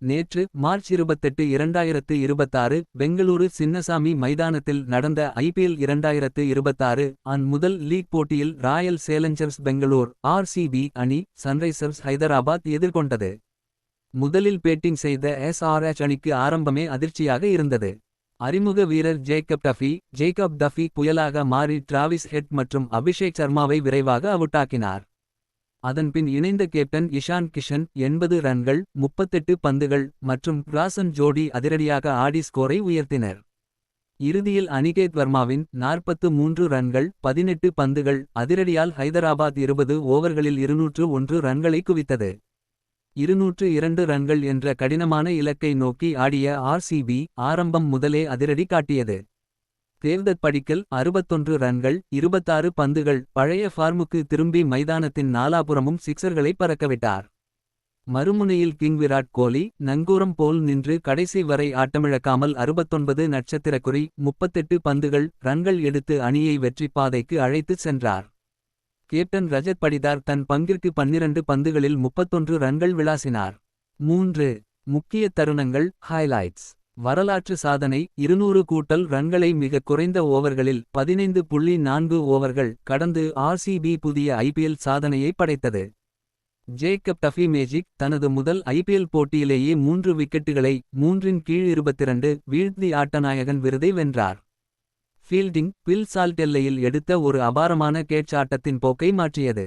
நேற்று மார்ச் 28 2026 பெங்களூரு சின்னசாமி மைதானத்தில் நடந்த ஐபிஎல் 2026 ஆன் முதல் லீக் போட்டியில் ராயல் சேலஞ்சர்ஸ் பெங்களூர் ஆர்சிபி அணி சன்ரைசர்ஸ் ஹைதராபாத் எதிர்கொண்டது. முதலில் பேட்டிங் செய்த எஸ்ஆர்எச் அணிக்கு ஆரம்பமே அதிர்ச்சியாக இருந்தது. அறிமுக வீரர் ஜேக்கப் டஃபி புயலாக மாறி டிராவிஸ் ஹெட் மற்றும் அபிஷேக் சர்மாவை விரைவாக அவுட்டாக்கினார். அதன்பின் இணைந்த கேப்டன் இஷான் கிஷன் 80 ரன்கள் 38 பந்துகள் மற்றும் கிராசன் ஜோடி அதிரடியாக ஆடி ஸ்கோரை உயர்த்தினர். இறுதியில் அனிகேத் வர்மாவின் 43 ரன்கள் 18 பந்துகள் அதிரடியால் ஹைதராபாத் 20 ஓவர்களில் 201 ரன்களை குவித்தது. 202 ரன்கள் என்ற கடினமான இலக்கை நோக்கி ஆடிய ஆர்சிபி ஆரம்பம் முதலே அதிரடி காட்டியது. தேவ்தத் படிக்கல் 61 ரன்கள் 26 பந்துகள் பழைய ஃபார்முக்கு திரும்பி மைதானத்தின் நாலாபுறமும் சிக்சர்களை பறக்கவிட்டார். மறுமுனையில் கிங் விராட் கோலி நங்கூரம் போல் நின்று கடைசி வரை ஆட்டமிழக்காமல் 69 நட்சத்திரக்குறி 38 பந்துகள் ரன்கள் எடுத்து அணியை வெற்றி பாதைக்கு அழைத்துச் சென்றார். கேப்டன் ரஜத் படிதார் தன் பங்கிற்கு 12 பந்துகளில் 31 ரன்கள் விளாசினார். 3 முக்கிய தருணங்கள் ஹைலைட்ஸ். வரலாற்று சாதனை 200 ரன்களை மிக குறைந்த ஓவர்களில் 15.4 ஓவர்கள் கடந்து ஆர்சிபி புதிய ஐபிஎல் சாதனையை படைத்தது. ஜேக்கப் டஃபி மேஜிக் தனது முதல் ஐபிஎல் போட்டியிலேயே 3 விக்கெட்டுகளை 3/22 வீழ்த்தி ஆட்டநாயகன் விருதை வென்றார். ஃபீல்டிங் பில் சால்ட் எல்லையில் எடுத்த ஒரு அபாரமான கேட்ச் ஆட்டத்தின் போக்கை மாற்றியது.